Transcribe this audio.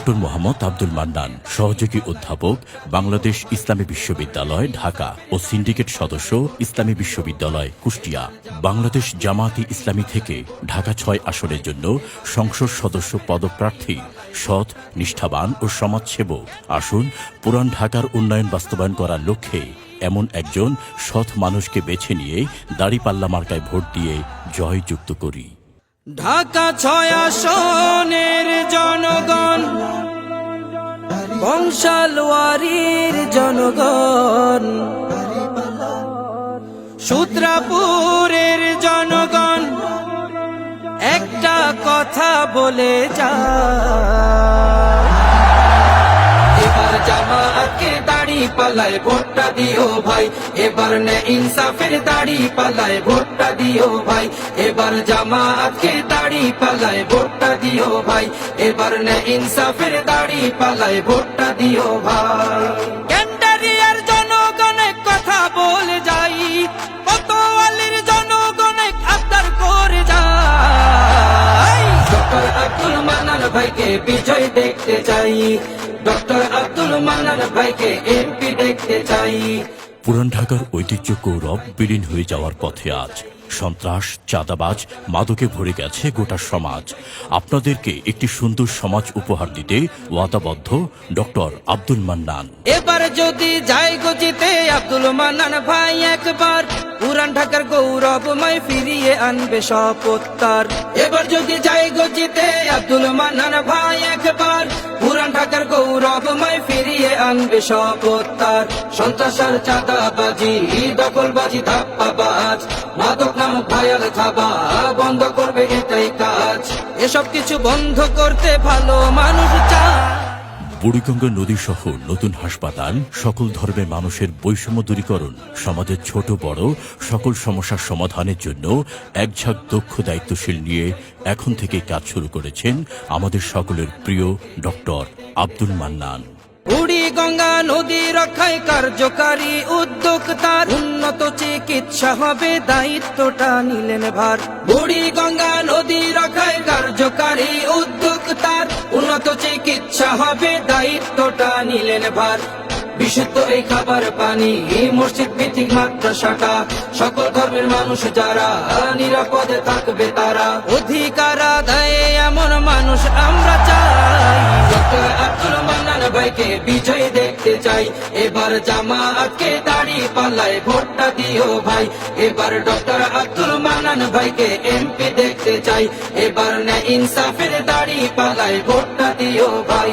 Doctor Mohammad Abdul Mannan, সহযোগী অধ্যাপক, বাংলাদেশ ইসলামী বিশ্ববিদ্যালয় ঢাকা ও সিন্ডিকেট সদস্য, ইসলামী বিশ্ববিদ্যালয় কুষ্টিয়া। বাংলাদেশ জামায়াতে ইসলামী থেকে ঢাকা ৬ আসনের জন্য সংসদ সদস্য পদপ্রার্থী, সৎ, নিষ্ঠাবান ও সমাজসেবক। আসুন পুরান ঢাকার উন্নয়ন বাস্তবায়ন করার লক্ষ্যে এমন একজন সৎ মানুষকে বেছে নিয়ে দাঁড়িপাল্লা মার্কায় ভোট দিয়ে জয়যুক্ত করি। ঢাকা ৬ আসনের জনগণ, বংশালওয়ারির জনগণ, সূত্রাপুরের জনগণ একটা কথা বলে যায়, এবার জামাতকে দাঁড়িপাল্লায় ভোটটা দিও ভাই, এবার নে ইনসাফের দাঁড়িপাল্লায় ভোটটা দিও ভাই, এবার জামাতকে দাঁড়িপাল্লায় ভোটটা দিও ভাই, এবার নে ইনসাফের দাঁড়িপাল্লায় ভোটটা দিও ভাই। ক্যান্ডারিয়ার জনগণে কথা বলে যাই, কোতোয়ালির জনগণে আবদার করে যাই, ডক্টর আব্দুল মান্নান ভাইকে বিজয় দেখতে চাই, ডক্টর আব্দুল মান্নান ভাইকে এমপি দেখতে চাই। পুরান ঢাকার ঐতিহ্য গৌরব বিলীন হয়ে যাওয়ার পথে আজ। সন্ত্রাস, চাঁদাবাজ, মাদকে ভরে গেছে গোটা সমাজ। আপনাদেরকে একটি সুন্দর সমাজ উপহার দিতে ওয়াদাবদ্ধ ডক্টর আব্দুল মান্নান। এবার যদি যাই গজিতে আব্দুল মান্নান ভাই একবার, পুরান ঢাকার গৌরবময় ফিরিয়ে আনবে শপথ তার। এবার যদি যাই গজিতে আব্দুল মান্নান ভাই একবার, পুরান ঢাকার গৌরবময় ফিরিয়ে আনবে শপথ তার। সন্ত্রাস আর চাঁদাবাজি, দখলবাজি, ধাপ্পাবাজ, মাদক নামক ভায়াল থাবা বন্ধ করবে এটাই কাজ। এসব কিছু বন্ধ করতে ভালো মানুষ চায়। বুড়িগঙ্গা নদী সহ নতুন হাসপাতাল, সকল ধর্মের মানুষের বৈষম্য দূরীকরণ, সমাজের ছোট বড় সকল সমস্যার সমাধানের জন্য একঝাঁক দক্ষ দায়িত্বশীল নিয়ে এখন থেকে কাজ শুরু করেছেন আমাদের সকলের প্রিয় ডক্টর আব্দুল মান্নান। বুড়িগঙ্গা নদী রক্ষায় কার্যকারী উদ্যোক্তার, উন্নত চিকিৎসা হবে দায়িত্বটা নিলেন ভার। বুড়িগঙ্গা নদী রক্ষায় কার্যকারী উদ্যোক্তার, উন্নত চিকিৎসা হবে দায়িত্বটা নিলেন ভার। বিশুদ্ধ এই খাবার পানি, মসজিদ ভিত্তিক মাদ্রাসাটা, সকল ধর্মের মানুষ যারা নিরাপদে থাকবে তারা, অধিকার আদায়ে এমন মানুষ আমরা চাই। ডক্টর আব্দুল মান্নান ভাইকে বিজয় দেখতে চাই, এবার জামাতকে দাঁড়িপাল্লায় ভোটটা দিও ভাই, এবার ডক্টর আব্দুল মান্নান ভাইকে এমপি দেখতে চাই, এবার নে ইনসাফের দাঁড়িপাল্লায় ভোটটা দিও ভাই।